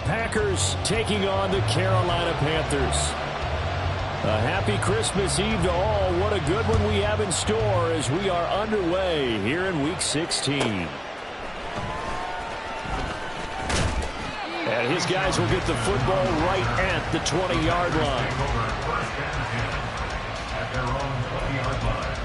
Packers taking on the Carolina Panthers. A happy Christmas Eve to all. What a good one we have in store as we are underway here in Week 16. And his guys will get the football right at the 20-yard line. At their own 20-yard line.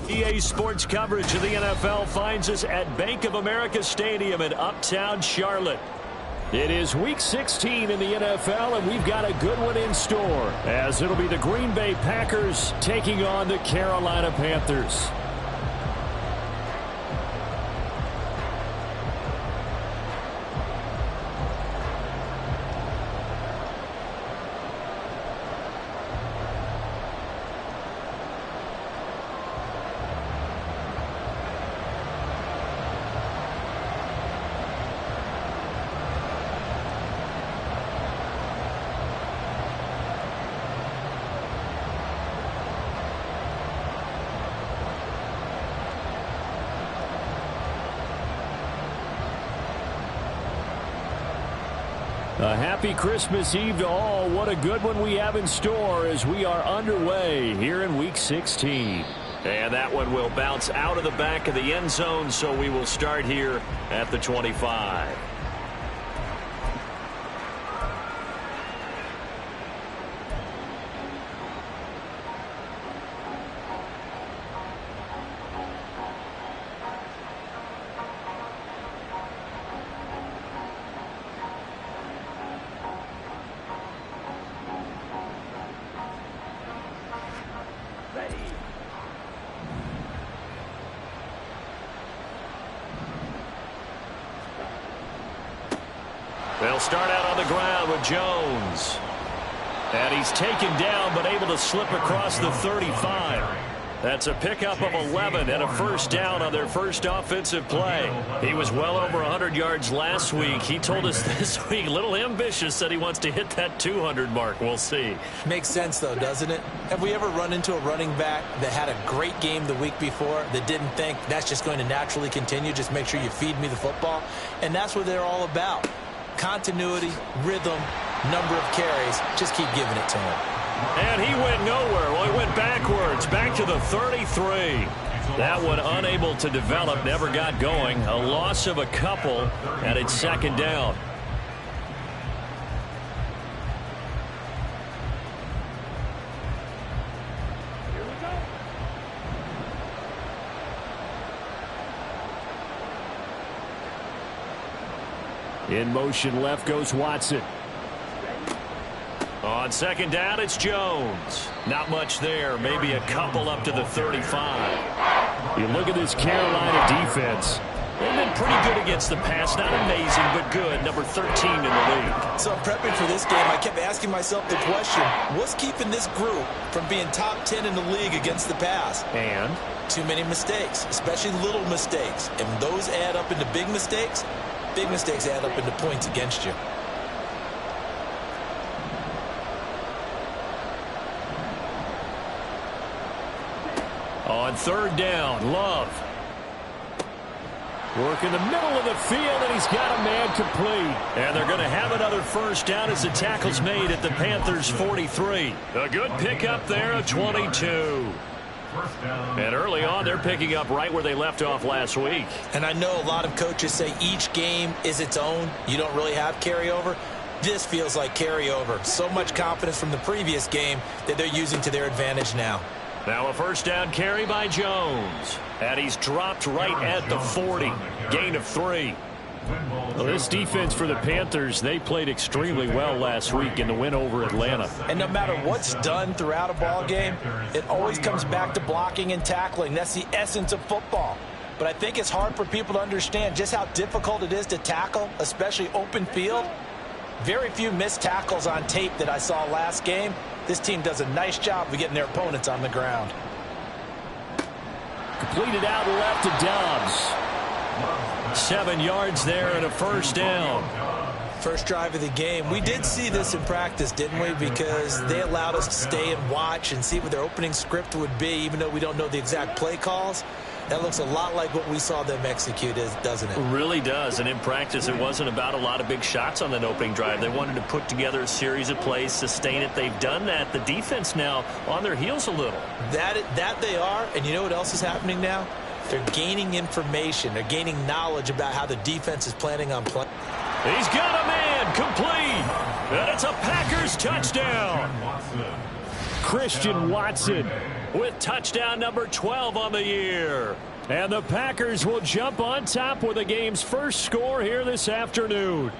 EA Sports coverage of the NFL finds us at Bank of America Stadium in Uptown Charlotte. It is Week 16 in the NFL, and we've got a good one in store, as it'll be the Green Bay Packers taking on the Carolina Panthers. A happy Christmas Eve to all. What a good one we have in store as we are underway here in Week 16. And that one will bounce out of the back of the end zone, so we will start here at the 25. They'll start out on the ground with Jones. And he's taken down but able to slip across the 35. That's a pickup of 11 and a first down on their first offensive play. He was well over 100 yards last week. He told us this week, a little ambitious, that he wants to hit that 200 mark. We'll see. Makes sense, though, doesn't it? Have we ever run into a running back that had a great game the week before that didn't think that's just going to naturally continue? Just make sure you feed me the football. And that's what they're all about. Continuity, rhythm, number of carries. Just keep giving it to him. And he went nowhere. Well, he went backwards, back to the 33. That one unable to develop, never got going. A loss of a couple, and it's second down. In motion left goes Watson. On second down, it's Jones. Not much there. Maybe a couple up to the 35. You look at this Carolina defense. They've been pretty good against the pass. Not amazing, but good. Number 13 in the league. So prepping for this game, I kept asking myself the question, what's keeping this group from being top 10 in the league against the pass? And? Too many mistakes, especially little mistakes. And those add up into big mistakes. Big mistakes add up into points against you. On third down, Love. Work in the middle of the field, and he's got a man complete. And they're going to have another first down as the tackle's made at the Panthers' 43. A good pickup there, a 22. And early on, they're picking up right where they left off last week. And I know a lot of coaches say each game is its own. You don't really have carryover. This feels like carryover. So much confidence from the previous game that they're using to their advantage now. Now a first down carry by Jones. And he's dropped right at the 40. Gain of 3. Well, this defense for the Panthers, they played extremely well last week in the win over Atlanta. And no matter what's done throughout a ball game, it always comes back to blocking and tackling. That's the essence of football. But I think it's hard for people to understand just how difficult it is to tackle, especially open field. Very few missed tackles on tape that I saw last game. This team does a nice job of getting their opponents on the ground. Completed out left to Dobbs. 7 yards there and a first down. First drive of the game. We did see this in practice, didn't we? Because they allowed us to stay and watch and see what their opening script would be, even though we don't know the exact play calls. That looks a lot like what we saw them execute, doesn't it? It really does. And in practice, it wasn't about a lot of big shots on that opening drive. They wanted to put together a series of plays, sustain it. They've done that. The defense now on their heels a little. That they are. And you know what else is happening now? They're gaining information. They're gaining knowledge about how the defense is planning on playing. He's got a man complete. And it's a Packers touchdown. Christian Watson with touchdown number 12 on the year. And the Packers will jump on top with the game's first score here this afternoon.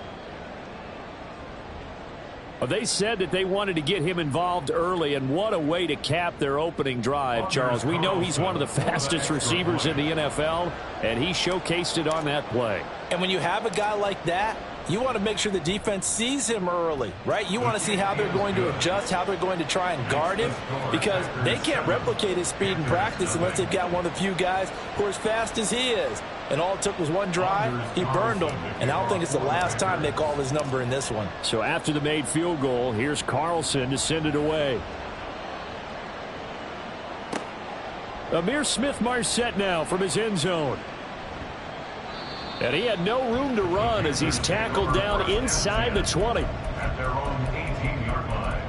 They said that they wanted to get him involved early, and what a way to cap their opening drive, Charles. We know he's one of the fastest receivers in the NFL, and he showcased it on that play. And when you have a guy like that, you want to make sure the defense sees him early, right? You want to see how they're going to adjust, how they're going to try and guard him, because they can't replicate his speed in practice unless they've got one of the few guys who are as fast as he is. And all it took was one drive. He burned them, and I don't think it's the last time they call his number in this one. So after the made field goal, here's Carlson to send it away. Amir Smith-Marset now from his end zone. And he had no room to run as he's tackled down inside the 20. At their own 18-yard line.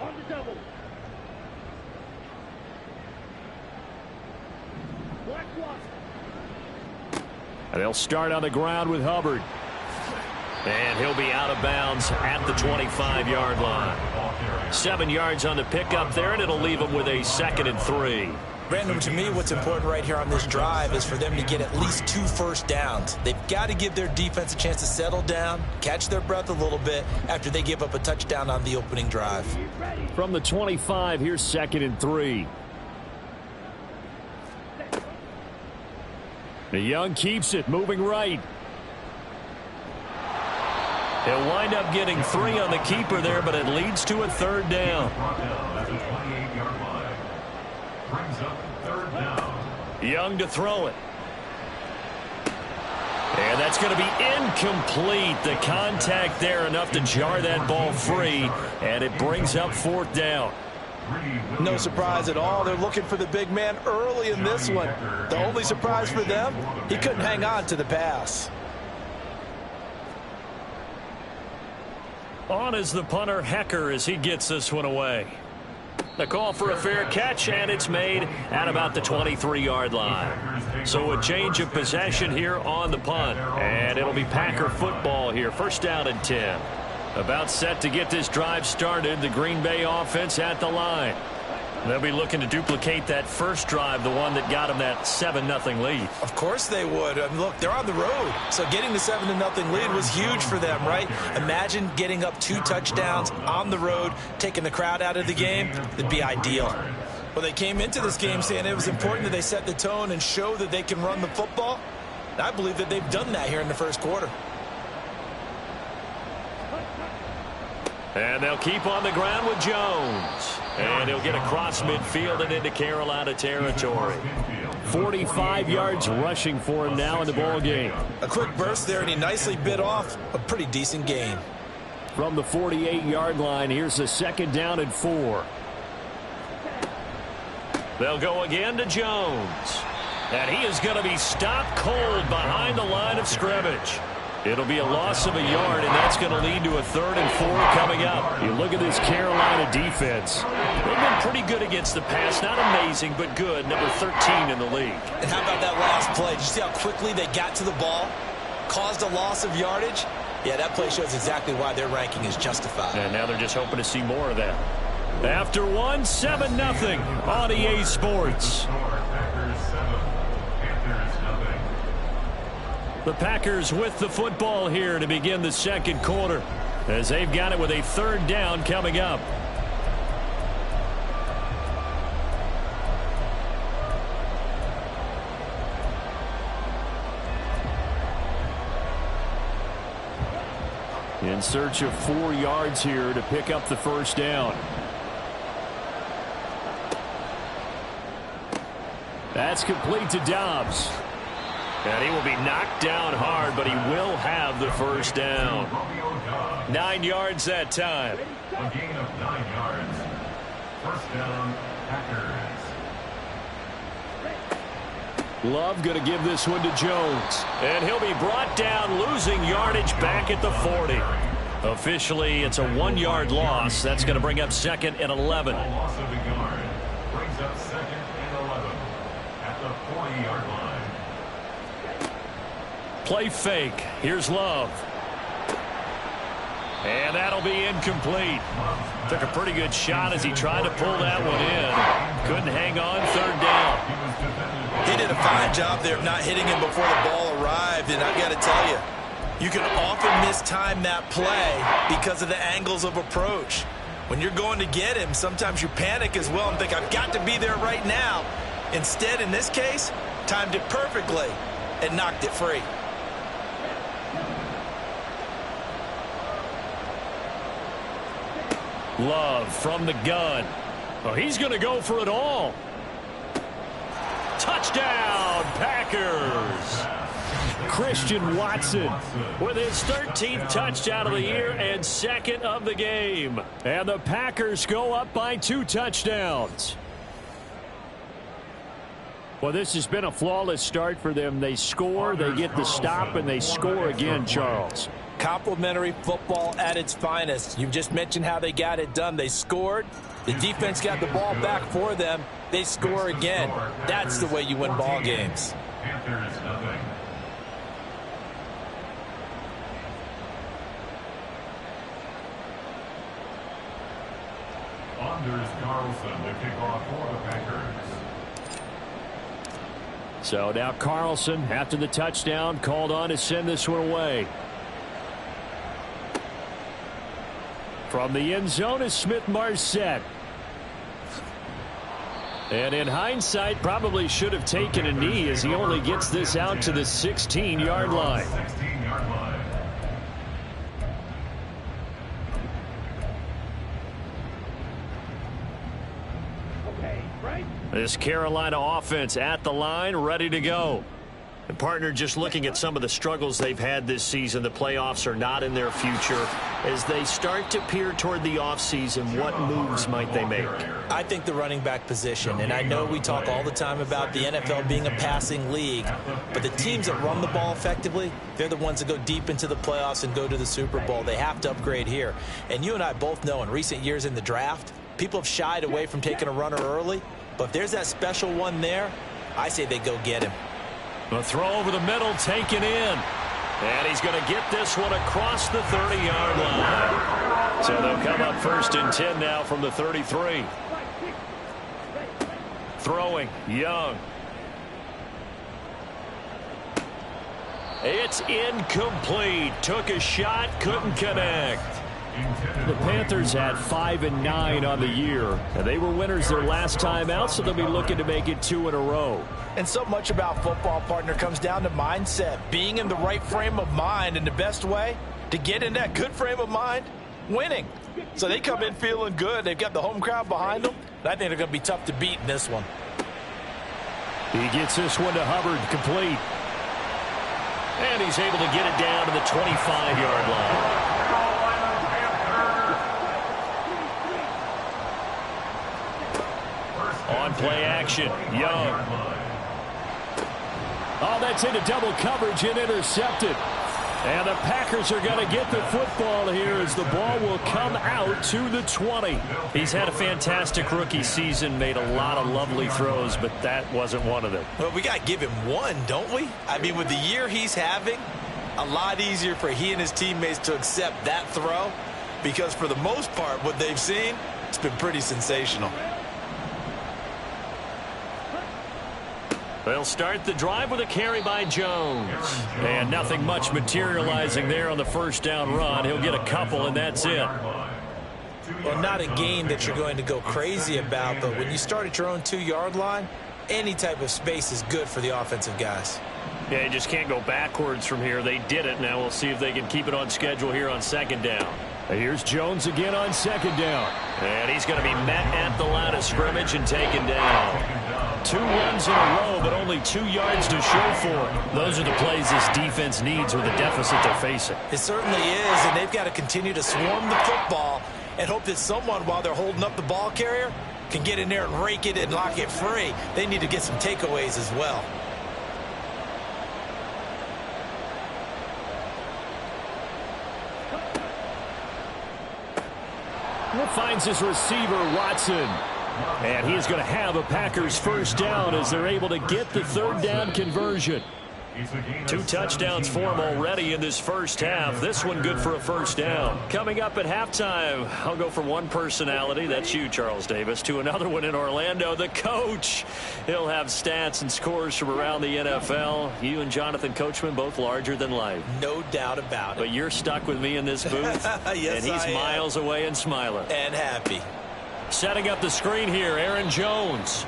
On the double. And they'll start on the ground with Hubbard. And he'll be out of bounds at the 25-yard line. 7 yards on the pickup there, and it'll leave him with a 2nd and 3. Brandon, to me, what's important right here on this drive is for them to get at least 2 first downs. They've got to give their defense a chance to settle down, catch their breath a little bit after they give up a touchdown on the opening drive. From the 25, here's 2nd and 3. The Young keeps it, moving right. He'll wind up getting 3 on the keeper there, but it leads to a 3rd down. Young to throw it. And that's going to be incomplete. The contact there enough to jar that ball free, and it brings up 4th down. No surprise at all. They're looking for the big man early in this one. The only surprise for them, he couldn't hang on to the pass. On is the punter, Hecker, as he gets this one away. The call for a fair catch, and it's made at about the 23-yard line. So a change of possession here on the punt, and it'll be Packer football here. 1st down and 10. About set to get this drive started, the Green Bay offense at the line. They'll be looking to duplicate that first drive, the one that got them that 7-0 lead. Of course they would. I mean, look, they're on the road. So getting the 7-0 lead was huge for them, right? Imagine getting up 2 touchdowns on the road, taking the crowd out of the game. It'd be ideal. Well, they came into this game saying it was important that they set the tone and show that they can run the football. And I believe that they've done that here in the first quarter. And they'll keep on the ground with Jones. And he'll get across midfield and into Carolina territory. 45 yards rushing for him now in the ball game. A quick burst there, and he nicely bit off a pretty decent gain. From the 48-yard line, here's the 2nd down and 4. They'll go again to Jones. And he is going to be stopped cold behind the line of scrimmage. It'll be a loss of a yard, and that's going to lead to a 3rd and 4 coming up. You look at this Carolina defense. They've been pretty good against the pass. Not amazing, but good. Number 13 in the league. And how about that last play? Did you see how quickly they got to the ball? Caused a loss of yardage? Yeah, that play shows exactly why their ranking is justified. And now they're just hoping to see more of that. After one, 7-0 on EA Sports. The Packers with the football here to begin the second quarter, as they've got it with a 3rd down coming up. In search of 4 yards here to pick up the 1st down. That's complete to Dobbs. And he will be knocked down hard, but he will have the 1st down. 9 yards that time. A gain of 9 yards. 1st down, Packers. Love going to give this one to Jones. And he'll be brought down, losing yardage back at the 40. Officially, it's a 1-yard loss. That's going to bring up 2nd and 11. A loss of a yard. Brings up 2nd and 11 at the 40-yard line. Play fake. Here's Love. And that'll be incomplete. Took a pretty good shot as he tried to pull that one in. Couldn't hang on. 3rd down. He did a fine job there of not hitting him before the ball arrived. And I've got to tell you, you can often mistime that play because of the angles of approach. When you're going to get him, sometimes you panic as well and think, I've got to be there right now. Instead, in this case, timed it perfectly and knocked it free. Love from the gun. Oh, he's going to go for it all. Touchdown, Packers. Christian Watson with his 13th touchdown of the year and 2nd of the game. And the Packers go up by 2 touchdowns. Well, this has been a flawless start for them. They score, they get the stop, and they score again, Charles. Complimentary football at its finest. You've just mentioned how they got it done. They scored. The defense got the ball back for them. They score again. That's the way you win ball games. Panthers nothing. Anders Carlson to kick off for the Packers. So now Carlson, after the touchdown, called on to send this one away. From the end zone is Smith-Marset. And in hindsight, probably should have taken a knee as he only gets this out to the 16-yard line. 16-yard line. This Carolina offense at the line, ready to go. And partner, just looking at some of the struggles they've had this season, the playoffs are not in their future. As they start to peer toward the offseason, what moves might they make? I think the running back position, and I know we talk all the time about the NFL being a passing league, but the teams that run the ball effectively, they're the ones that go deep into the playoffs and go to the Super Bowl. They have to upgrade here. And you and I both know in recent years in the draft, people have shied away from taking a runner early, but if there's that special one there, I say they go get him. A throw over the middle, taken in. And he's going to get this one across the 30-yard line. So they'll come up 1st and 10 now from the 33. Throwing, Young. It's incomplete. Took a shot, couldn't connect. The Panthers had 5 and 9 on the year, and they were winners their last time out, so they'll be looking to make it 2 in a row. And so much about football, partner, comes down to mindset, being in the right frame of mind, and the best way to get in that good frame of mind, winning. So they come in feeling good. They've got the home crowd behind them, and I think they're going to be tough to beat in this one. He gets this one to Hubbard, complete. And he's able to get it down to the 25-yard line. On play action, Young. Oh, that's into double coverage and intercepted. And the Packers are going to get the football here as the ball will come out to the 20. He's had a fantastic rookie season, made a lot of lovely throws, but that wasn't one of them. Well, we got to give him one, don't we? I mean, with the year he's having, a lot easier for he and his teammates to accept that throw because for the most part, what they've seen, it's been pretty sensational. They'll start the drive with a carry by Jones. And nothing much materializing there on the first down run. He'll get a couple, and that's it. Well, not a game that you're going to go crazy about, but when you start at your own 2-yard line, any type of space is good for the offensive guys. Yeah, you just can't go backwards from here. They did it. Now we'll see if they can keep it on schedule here on second down. Here's Jones again on second down. And he's going to be met at the line of scrimmage and taken down. 2 runs in a row, but only 2 yards to show for it. Those are the plays this defense needs with the deficit they're facing. It certainly is, and they've got to continue to swarm the football and hope that someone, while they're holding up the ball carrier, can get in there and rake it and lock it free. They need to get some takeaways as well. Finds his receiver, Watson. And he's going to have a Packers first down as they're able to get the third down conversion. 2 touchdowns for him already in this first half. This one good for a first down. Coming up at halftime, I'll go from one personality, that's you, Charles Davis, to another one in Orlando, the coach. He'll have stats and scores from around the NFL. You and Jonathan Coachman both larger than life. No doubt about it. But you're stuck with me in this booth. Yes, and he's miles away and smiling. And happy. Setting up the screen here, Aaron Jones.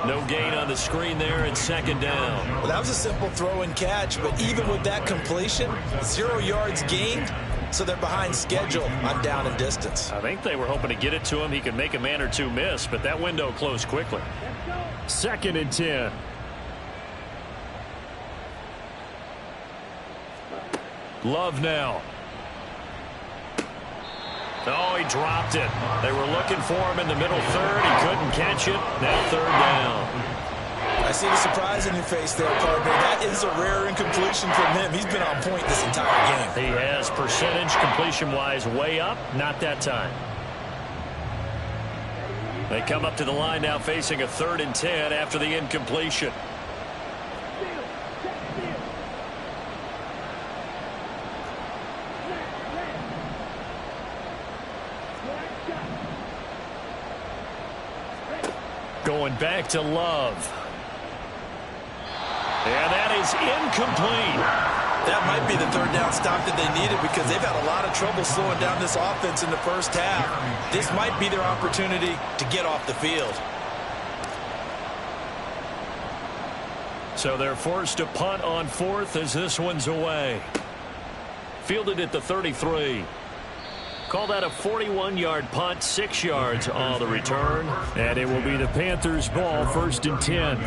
No gain on the screen there at second down. Well, that was a simple throw and catch, but even with that completion, 0 yards gained, so they're behind schedule on down and distance. I think they were hoping to get it to him. He could make a man or two miss, but that window closed quickly. 2nd and 10. Love now. Oh, he dropped it. They were looking for him in the middle third. He couldn't catch it. Now third down. I see the surprise in your face there, partner. That is a rare incompletion from him. He's been on point this entire game. He has percentage completion-wise way up. Not that time. They come up to the line now facing a 3rd and 10 after the incompletion. Going back to Love. And that is incomplete. That might be the third down stop that they needed because they've had a lot of trouble slowing down this offense in the first half. This might be their opportunity to get off the field. So they're forced to punt on 4th as this one's away. Fielded at the 33. Call that a 41-yard punt, 6 yards on the return. And it will be the Panthers' ball, 1st and 10.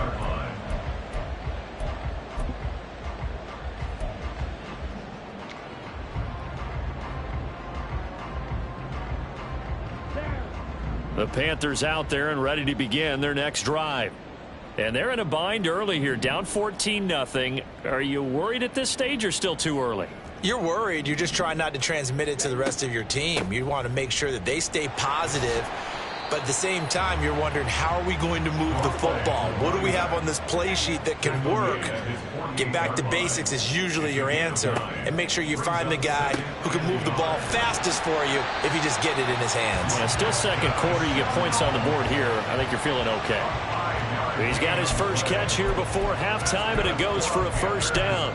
The Panthers out there and ready to begin their next drive. And they're in a bind early here, down 14-0. Are you worried at this stage or still too early? You're worried. You're just trying not to transmit it to the rest of your team. You want to make sure that they stay positive. But at the same time, you're wondering, how are we going to move the football? What do we have on this play sheet that can work? Get back to basics is usually your answer. And make sure you find the guy who can move the ball fastest for you if you just get it in his hands. Yeah, still second quarter. You get points on the board here. I think you're feeling okay. He's got his first catch here before halftime, and it goes for a first down.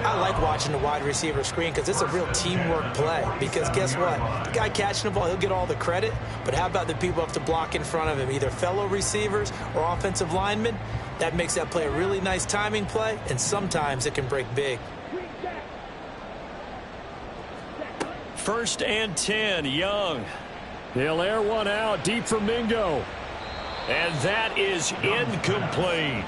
I like watching the wide receiver screen because it's a real teamwork play. Because guess what? The guy catching the ball, he'll get all the credit. But how about the people have to block in front of him, either fellow receivers or offensive linemen? That makes that play a really nice timing play, and sometimes it can break big. 1st and 10, Young. He'll air one out deep from Mingo. And that is incomplete.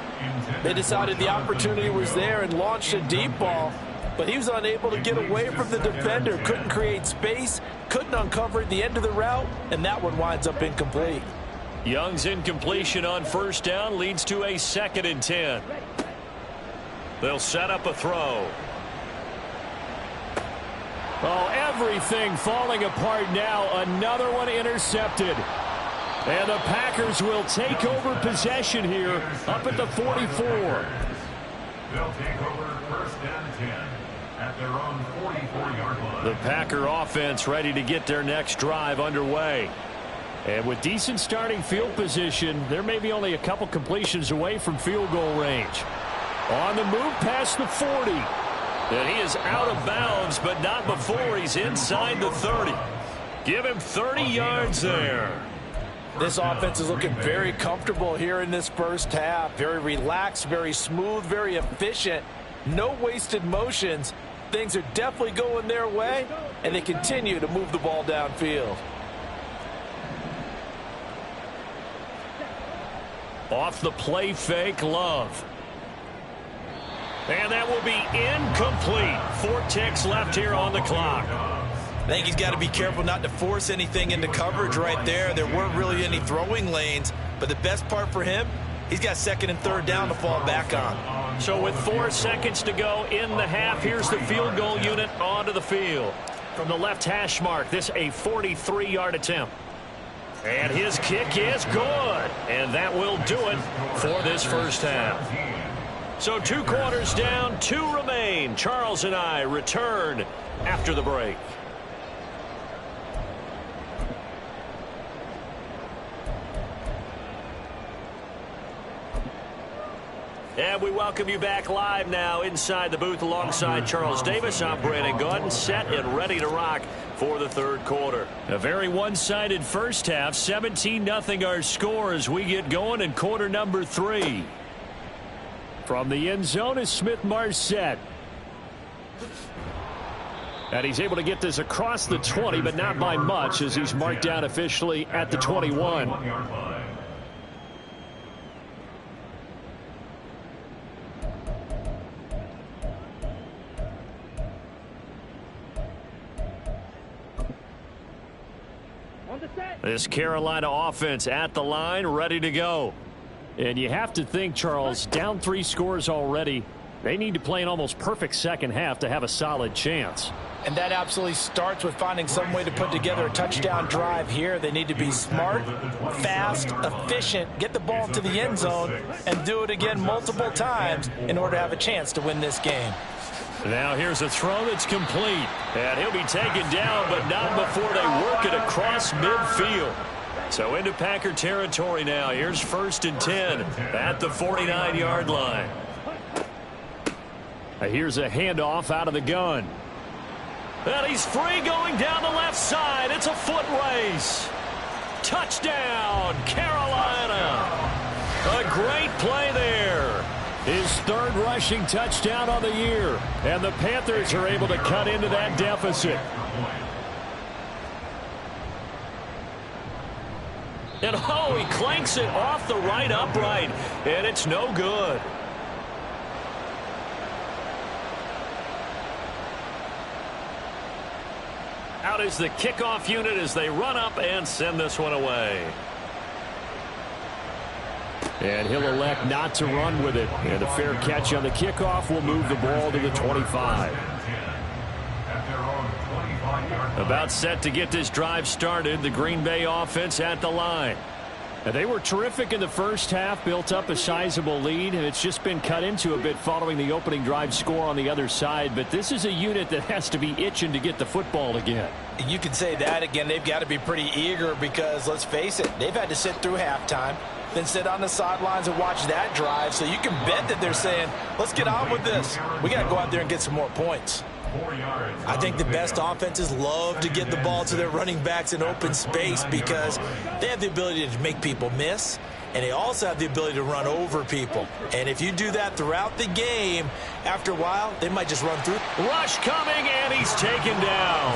They decided the opportunity was there and launched a deep ball, but he was unable to get away from the defender, couldn't create space, couldn't uncover at the end of the route, and that one winds up incomplete. Young's incompletion on first down leads to a 2nd and 10. They'll set up a throw. Oh, everything falling apart now. Another one intercepted. And the Packers will take over possession here up at the 44. They'll take over first and 10 at their own 44-yard line. The Packer offense ready to get their next drive underway. And with decent starting field position, there may be only a couple completions away from field goal range. On the move past the 40. And he is out of bounds, but not before he's inside the 30. Give him 30 yards there. This offense is looking very comfortable here in this first half. Very relaxed, very smooth, very efficient. No wasted motions. Things are definitely going their way, and they continue to move the ball downfield. Off the play fake, Love. And that will be incomplete. 4 ticks left here on the clock. I think he's got to be careful not to force anything into coverage right there. There weren't really any throwing lanes, but the best part for him, he's got second and third down to fall back on. So with 4 seconds to go in the half, here's the field goal unit onto the field. From the left hash mark, this a 43-yard attempt. And his kick is good. And that will do it for this first half. So 2 quarters down, 2 remain. Charles and I return after the break. And we welcome you back live now inside the booth alongside Charles Davis. I'm Brandon Gaudin, set and ready to rock for the third quarter. A very one-sided first half. 17-0 our score as we get going in quarter number 3. From the end zone is Smith-Marset. And he's able to get this across the 20, but not by much as he's marked down officially at the 21. This Carolina offense at the line, ready to go. And you have to think, Charles, down 3 scores already. They need to play an almost perfect second half to have a solid chance. And that absolutely starts with finding some way to put together a touchdown drive here. They need to be smart, fast, efficient, get the ball to the end zone, and do it again multiple times in order to have a chance to win this game. Now here's a throw that's complete. And he'll be taken down, but not before they work it across midfield. So into Packer territory now. Here's first and 10 at the 49-yard line. Here's a handoff out of the gun. And he's free going down the left side. It's a foot race. Touchdown, Carolina. A great play there. His 3rd rushing touchdown on the year. And the Panthers are able to cut into that deficit. And oh, he clanks it off the right upright. And it's no good. Out is the kickoff unit as they run up and send this one away. And he'll elect not to run with it. And a fair catch on the kickoff will move the ball to the 25. About set to get this drive started, the Green Bay offense at the line. And they were terrific in the first half, built up a sizable lead, and it's just been cut into a bit following the opening drive score on the other side. But this is a unit that has to be itching to get the football again. You could say that again. They've got to be pretty eager because, let's face it, they've had to sit through halftime, then sit on the sidelines and watch that drive. So you can bet that they're saying, let's get on with this. We got to go out there and get some more points. I think the best offenses love to get the ball to their running backs in open space because they have the ability to make people miss, and they also have the ability to run over people. And if you do that throughout the game, after a while, they might just run through. Rush coming, and he's taken down.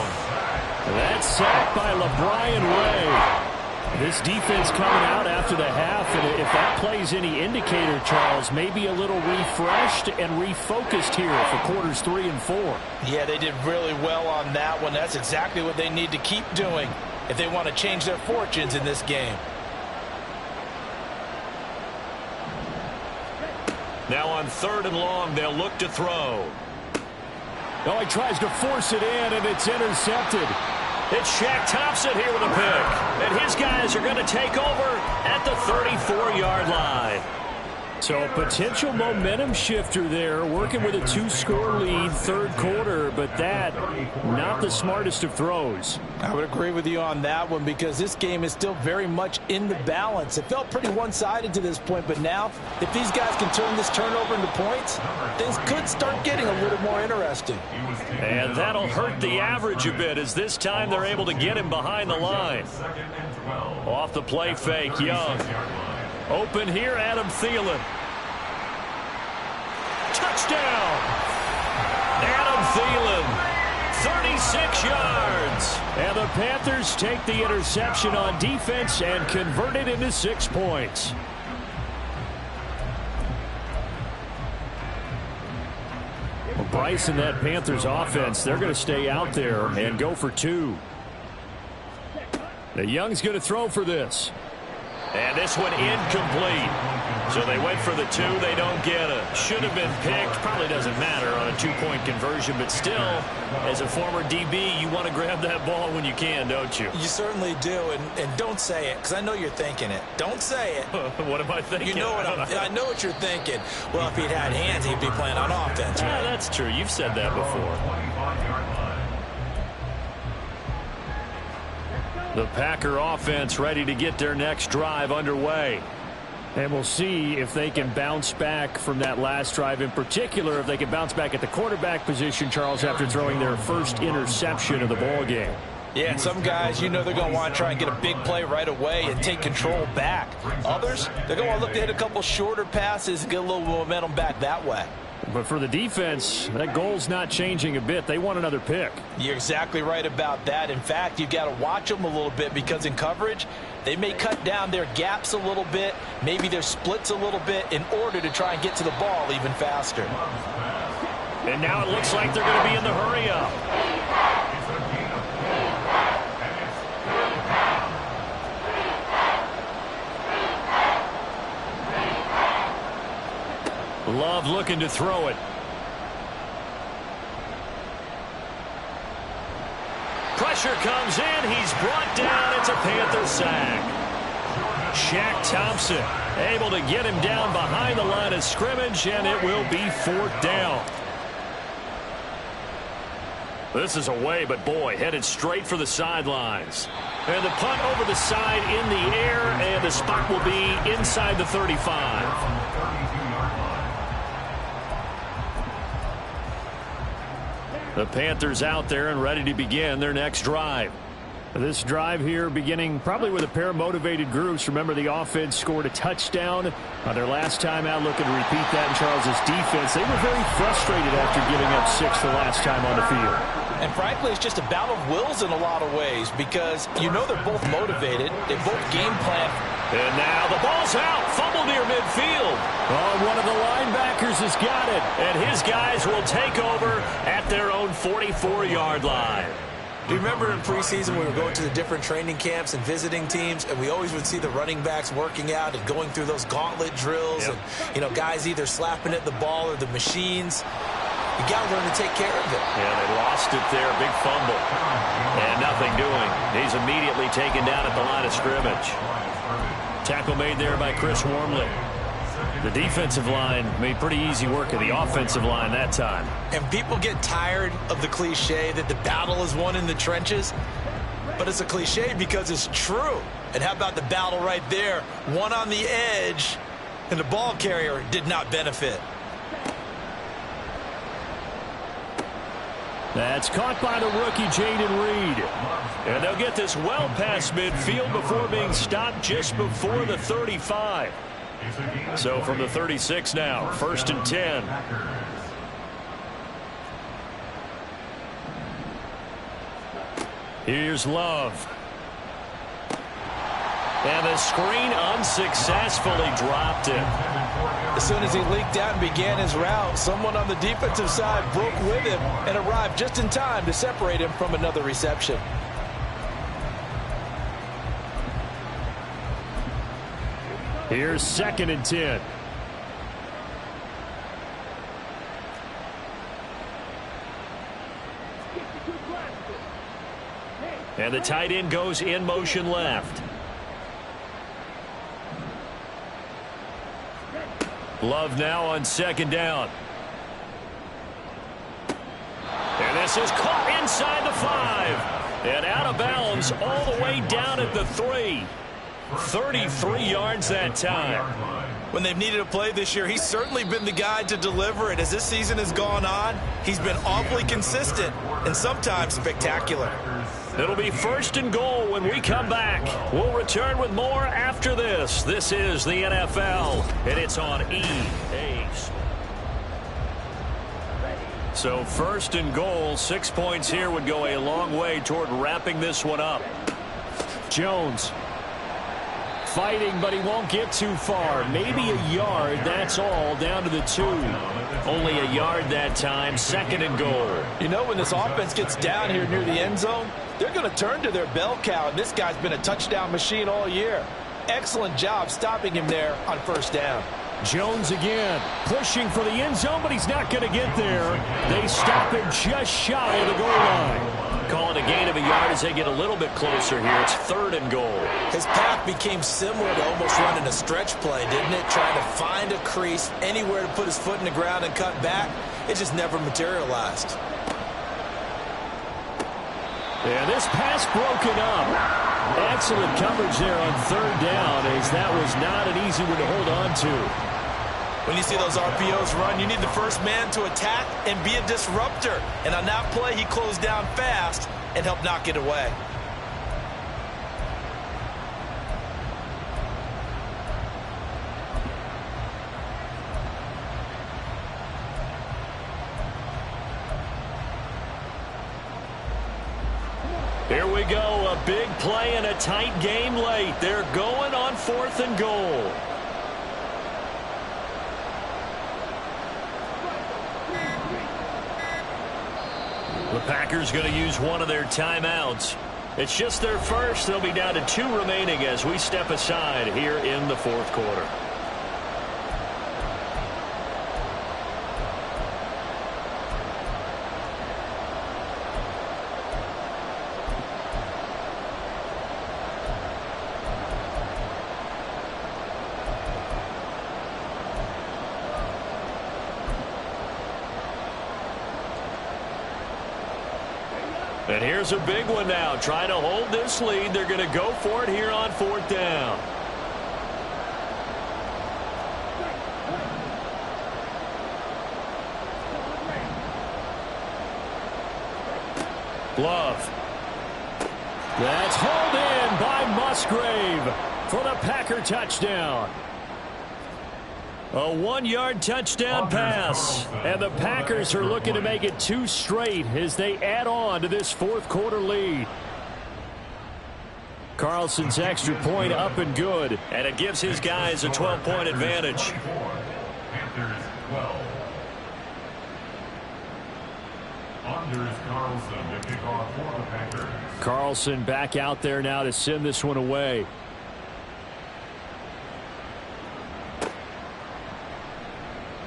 That's sacked by LeBron Ray. This defense coming out after the half, and if that plays any indicator, Charles, maybe a little refreshed and refocused here for quarters 3 and 4. Yeah, they did really well on that one. That's exactly what they need to keep doing if they want to change their fortunes in this game. Now on 3rd and long, they'll look to throw. Oh, he tries to force it in, and it's intercepted. It's Shaq Thompson here with a pick. And his guys are going to take over at the 34-yard line. So a potential momentum shifter there, working with a 2-score lead, 3rd quarter, but that, not the smartest of throws. I would agree with you on that one because this game is still very much in the balance. It felt pretty one-sided to this point, but now if these guys can turn this turnover into points, things could start getting a little more interesting. And that'll hurt the average a bit as this time they're able to get him behind the line. Off the play fake, Young. Open here, Adam Thielen. Touchdown! Adam Thielen, 36 yards. And the Panthers take the interception on defense and convert it into 6 points. Well, Bryce and that Panthers offense, they're going to stay out there and go for 2. The Young's going to throw for this. And this one incomplete. So they went for the 2. They don't get it. Should have been picked. Probably doesn't matter on a 2-point conversion. But still, as a former DB, you want to grab that ball when you can, don't you? You certainly do. And don't say it, because I know you're thinking it. Don't say it. What am I thinking? You know what I know what you're thinking. Well, if he'd had hands, he'd be playing on offense, right? Yeah, that's true. You've said that before. The Packer offense ready to get their next drive underway. And we'll see if they can bounce back from that last drive, in particular if they can bounce back at the quarterback position, Charles, after throwing their first interception of the ball game. Yeah, and some guys, you know they're going to want to try and get a big play right away and take control back. Others, they're going to want to look to hit a couple shorter passes and get a little momentum back that way. But for the defense, that goal's not changing a bit. They want another pick. You're exactly right about that. In fact, you've got to watch them a little bit because in coverage, they may cut down their gaps a little bit, maybe their splits a little bit in order to try and get to the ball even faster. And now it looks like they're going to be in the hurry-up. Love looking to throw it. Pressure comes in. He's brought down. It's a Panther sack. Shaq Thompson able to get him down behind the line of scrimmage, and it will be 4th down. This is away, but boy, headed straight for the sidelines. And the punt over the side in the air, and the spot will be inside the 35. The Panthers out there and ready to begin their next drive. This drive here beginning probably with a pair of motivated groups. Remember, the offense scored a touchdown on their last time out, looking to repeat that in Charles's defense. They were very frustrated after giving up 6 the last time on the field. And frankly, it's just a battle of wills in a lot of ways because you know they're both motivated. They both game plan. And now the ball's out. Fumble near midfield. Oh, one of the linebackers has got it. And his guys will take over at their own 44-yard line. Do you remember in preseason we were going to the different training camps and visiting teams, and we always would see the running backs working out and going through those gauntlet drills, and, you know, guys either slapping at the ball or the machines. You got to learn to take care of it. Yeah, they lost it there. Big fumble. And nothing doing. He's immediately taken down at the line of scrimmage. Tackle made there by Chris Wormley. The defensive line made pretty easy work of the offensive line that time. And people get tired of the cliche that the battle is won in the trenches. But it's a cliche because it's true. And how about the battle right there? One on the edge, and the ball carrier did not benefit. That's caught by the rookie, Jaden Reed. And they'll get this well past midfield before being stopped just before the 35. So from the 36 now, 1st and 10. Here's Love. And the screen unsuccessfully dropped it. As soon as he leaked out and began his route, someone on the defensive side broke with him and arrived just in time to separate him from another reception. Here's 2nd and 10. And the tight end goes in motion left. Love now on second down. And this is caught inside the 5. And out of bounds all the way down at the 3. 33 yards that time. When they've needed a play this year, he's certainly been the guy to deliver it. As this season has gone on, he's been awfully consistent and sometimes spectacular. It'll be first and goal when we come back. We'll return with more after this. This is the NFL, and it's on EA. So first and goal, 6 points here would go a long way toward wrapping this one up. Jones fighting, but he won't get too far. Maybe a yard, that's all, down to the 2. Only a yard that time, second and goal. You know, when this offense gets down here near the end zone, they're going to turn to their bell cow, and this guy's been a touchdown machine all year. Excellent job stopping him there on first down. Jones again, pushing for the end zone, but he's not going to get there. They stop him just shy of the goal line. Calling a gain of a yard as they get a little bit closer here. It's third and goal. His path became similar to almost running a stretch play, didn't it? Trying to find a crease, anywhere to put his foot in the ground and cut back. It just never materialized. And this pass broken up. Excellent coverage there on third down, as that was not an easy one to hold on to. When you see those RPOs run, you need the first man to attack and be a disruptor. And on that play, he closed down fast and helped knock it away. Here we go, a big play and a tight game late. They're going on fourth and goal. The Packers going to use one of their timeouts. It's just their first. They'll be down to 2 remaining as we step aside here in the fourth quarter. And here's a big one now. Trying to hold this lead. They're going to go for it here on fourth down. Love. That's hauled in by Musgrave for the Packer touchdown. A 1-yard touchdown pass. And the Packers are looking to make it 2 straight as they add on to this fourth quarter lead. Carlson's extra point up and good. And it gives his guys a 12-point advantage. Panthers 12. Anders Carlson to kick off for the Packers. Carlson back out there now to send this one away.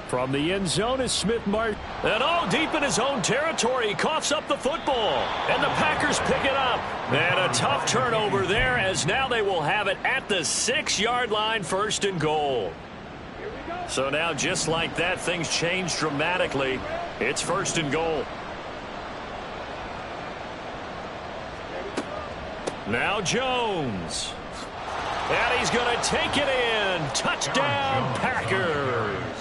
From the end zone is Smith-Martin. And deep in his own territory. He coughs up the football. And the Packers pick it up. And a tough turnover there as now they will have it at the 6-yard line, first and goal. So now just like that, things change dramatically. It's first and goal. Now Jones. And he's going to take it in. Touchdown, Packers.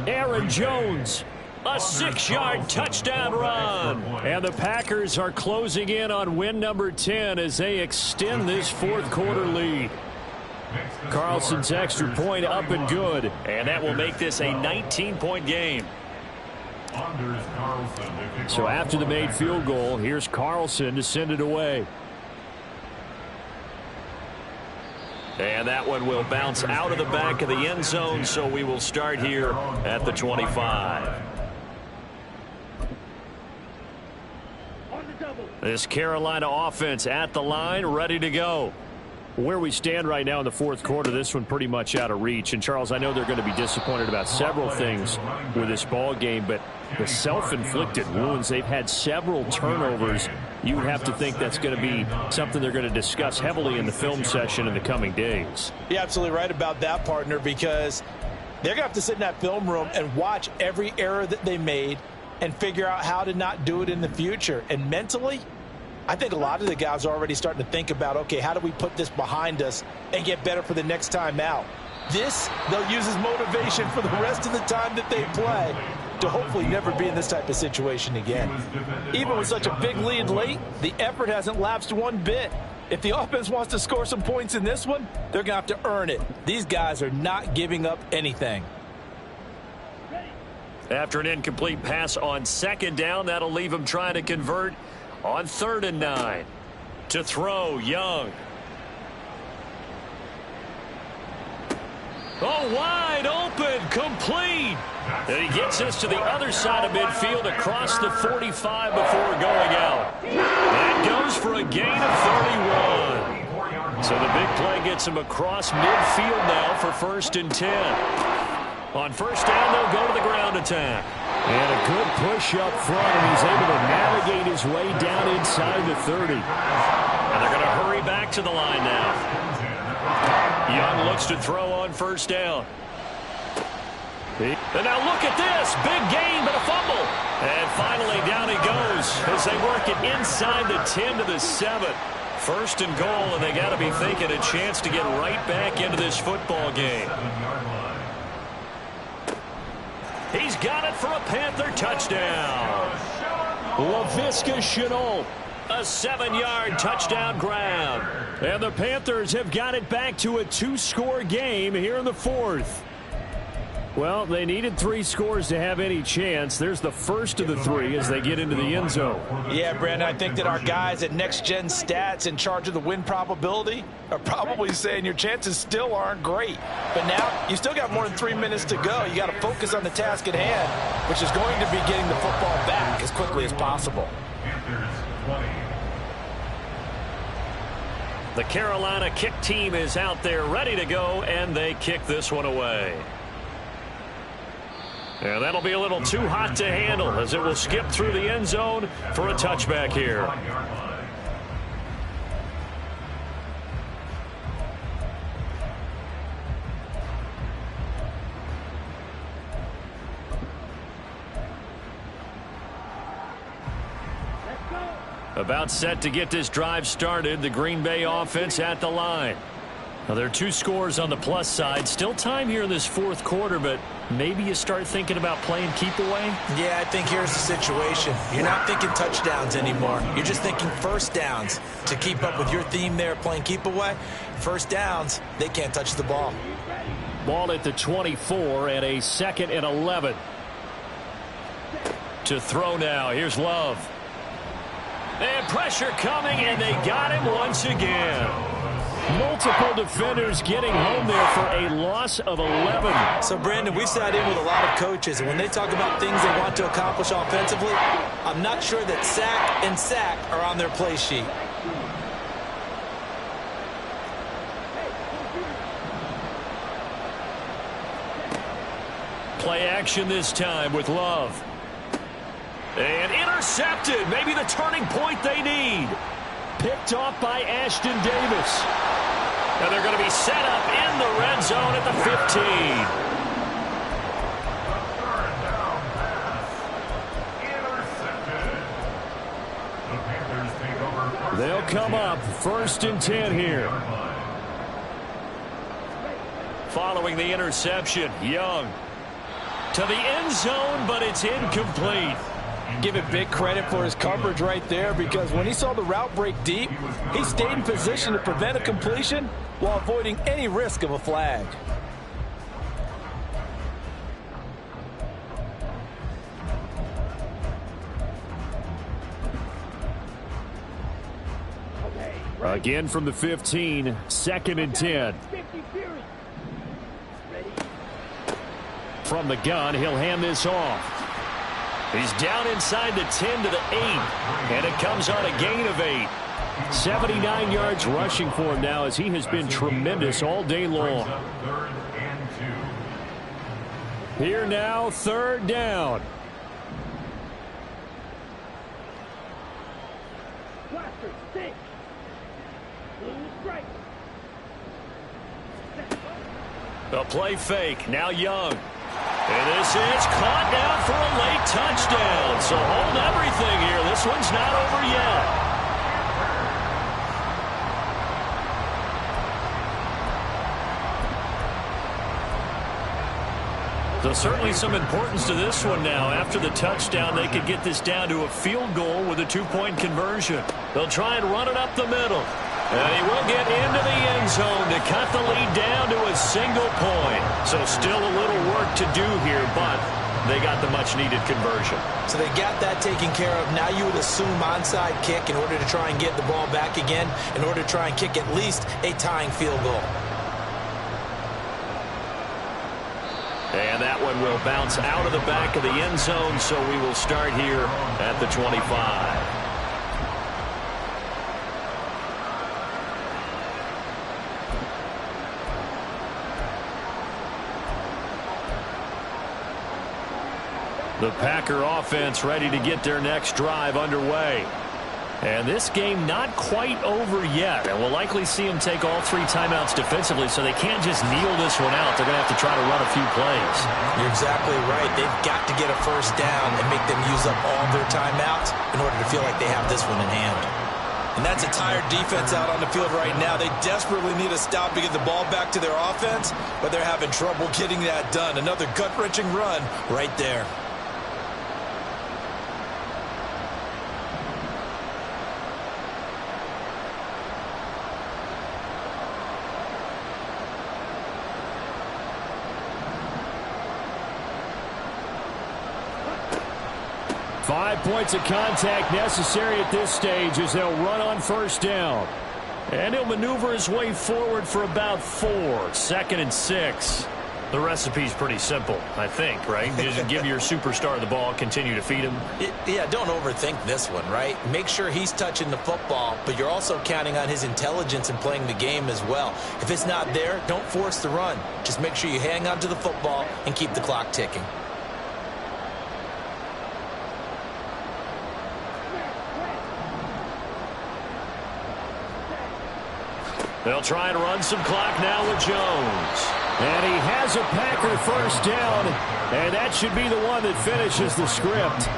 Aaron Jones, a 6-yard touchdown run. And the Packers are closing in on win number 10 as they extend this fourth quarter lead. Carlson's extra point up and good. And that will make this a 19-point game. So after the made field goal, here's Carlson to send it away. And that one will bounce out of the back of the end zone, so we will start here at the 25. This Carolina offense at the line, ready to go. Where we stand right now in the fourth quarter, this one pretty much out of reach. And, Charles, I know they're going to be disappointed about several things with this ball game, but the self-inflicted wounds. They've had several turnovers. You would have to think that's going to be something they're going to discuss heavily in the film session in the coming days. You're absolutely right about that, partner, because they're going to have to sit in that film room and watch every error that they made and figure out how to not do it in the future. And mentally, I think a lot of the guys are already starting to think about, okay, how do we put this behind us and get better for the next time out? This, they'll use as motivation for the rest of the time that they play to hopefully never be in this type of situation again. Even with such a big lead late, the effort hasn't lapsed one bit. If the offense wants to score some points in this one, they're going to have to earn it. These guys are not giving up anything. After an incomplete pass on second down, that'll leave him trying to convert on 3rd and 9. To throw, Young. Oh, wide open, complete. And he gets this to the other side of midfield across the 45 before going out. That goes for a gain of 31. So the big play gets him across midfield now for 1st and 10. On 1st down, they'll go to the ground attack. And a good push up front, and he's able to navigate his way down inside the 30. And they're going to hurry back to the line now. Young looks to throw on 1st down. And now look at this. Big gain, but a fumble. And finally down he goes as they work it inside the 10 to the 7. 1st and goal, and they got to be thinking a chance to get right back into this football game. He's got it for a Panther touchdown. Laviska Shenault. A 7-yard touchdown grab. And the Panthers have got it back to a 2-score game here in the 4th. Well, they needed 3 scores to have any chance. There's the first of the 3 as they get into the end zone. Yeah, Brandon, I think that our guys at Next Gen Stats in charge of the win probability are probably saying your chances still aren't great. But now you still got more than 3 minutes to go. You got to focus on the task at hand, which is going to be getting the football back as quickly as possible. The Carolina kick team is out there ready to go, and they kick this one away. And that'll be a little too hot to handle as it will skip through the end zone for a touchback here. About set to get this drive started. The Green Bay offense at the line. Now, there are 2 scores on the plus side. Still time here in this 4th quarter, but maybe you start thinking about playing keep away? Yeah, I think here's the situation. You're not thinking touchdowns anymore. You're just thinking 1st downs. To keep up with your theme there, playing keep away, 1st downs, they can't touch the ball. Ball at the 24 and a 2nd and 11. To throw now. Here's Love. And pressure coming, and they got him once again. Multiple defenders getting home there for a loss of 11. So, Brandon, we've sat in with a lot of coaches, and when they talk about things they want to accomplish offensively, I'm not sure that sack and sack are on their play sheet. Play action this time with Love. And intercepted. Maybe the turning point they need. Picked off by Ashton Davis. And they're going to be set up in the red zone at Intercepted. the 15. They'll come up 1st and 10 here. Following the interception, Young to the end zone, but it's incomplete. Give it big credit for his coverage right there, because when he saw the route break deep, he stayed in position to prevent a completion while avoiding any risk of a flag. Again from the 15, 2nd and 10. From the gun, he'll hand this off. He's down inside the 10 to the 8, and it comes on a gain of 8. 79 yards rushing for him now, as he has been tremendous all day long. Here now, 3rd down. A play fake. Now Young. And this is caught down for a late touchdown. So hold everything here. This one's not over yet. So certainly some importance to this one now. After the touchdown, they could get this down to a field goal with a two-point conversion. They'll try and run it up the middle. And he will get into the end zone to cut the lead down to a single point. So still a little work to do here, but they got the much-needed conversion. So they got that taken care of. Now you would assume onside kick in order to try and get the ball back again, in order to try and kick at least a tying field goal. And that one will bounce out of the back of the end zone, so we will start here at the 25. The Packer offense ready to get their next drive underway. And this game not quite over yet. And we'll likely see them take all three timeouts defensively, so they can't just kneel this one out. They're going to have to try to run a few plays. You're exactly right. They've got to get a first down and make them use up all their timeouts in order to feel like they have this one in hand. And that's a tired defense out on the field right now. They desperately need a stop to get the ball back to their offense, but they're having trouble getting that done. Another gut-wrenching run right there. Five points of contact necessary at this stage as they'll run on first down. And he'll maneuver his way forward for about 4. 2nd and 6. The recipe's pretty simple, I think, right? You just give your superstar the ball, continue to feed him. Yeah, don't overthink this one, right? Make sure he's touching the football, but you're also counting on his intelligence in playing the game as well. If it's not there, don't force the run. Just make sure you hang on to the football and keep the clock ticking. They'll try and run some clock now with Jones. And he has a Packer first down, and that should be the one that finishes the script.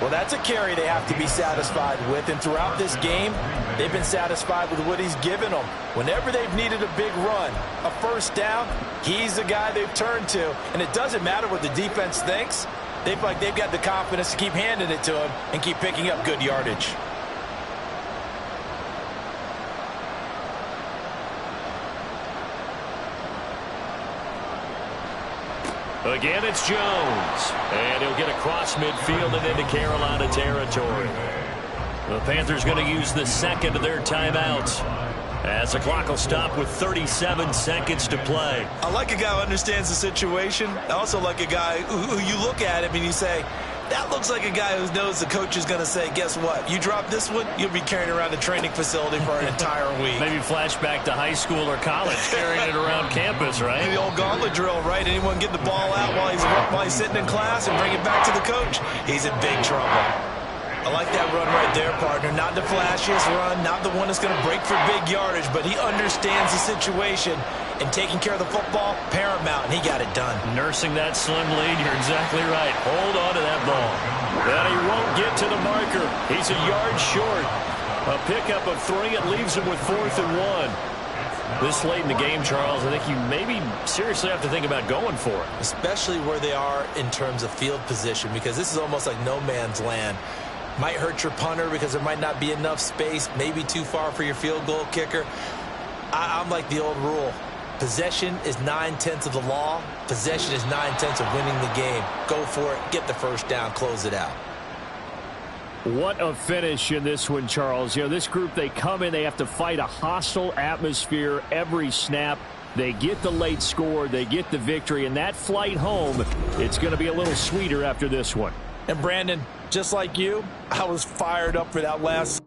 Well, that's a carry they have to be satisfied with, and throughout this game, they've been satisfied with what he's given them. Whenever they've needed a big run, a first down, he's the guy they've turned to. And it doesn't matter what the defense thinks. They've got the confidence to keep handing it to him and keep picking up good yardage. Again, it's Jones. And he'll get across midfield and into Carolina territory. The Panthers going to use the second of their timeouts, as the clock will stop with 37 seconds to play. I like a guy who understands the situation. I also like a guy who you look at him and you say, that looks like a guy who knows the coach is going to say, guess what? You drop this one, you'll be carrying around the training facility for an entire week. Maybe flashback to high school or college, carrying it around campus, right? The old gauntlet drill, right? Anyone get the ball out while he's sitting in class and bring it back to the coach? He's in big trouble. I like that run right there, partner. Not the flashiest run, not the one that's going to break for big yardage, but he understands the situation, and taking care of the football, paramount, and he got it done. Nursing that slim lead, you're exactly right. Hold on to that ball. And he won't get to the marker. He's a yard short. A pickup of 3. It leaves him with 4th and 1. This late in the game, Charles, I think you maybe seriously have to think about going for it. Especially where they are in terms of field position, because this is almost like no man's land. Might hurt your punter because there might not be enough space, maybe too far for your field goal kicker. I'm like the old rule. Possession is 9/10 of the law. Possession is 9/10 of winning the game. Go for it. Get the first down. Close it out. What a finish in this one, Charles. You know, this group, they come in, they have to fight a hostile atmosphere every snap. They get the late score, they get the victory, and that flight home, it's going to be a little sweeter after this one. And Brandon, just like you, I was fired up for that last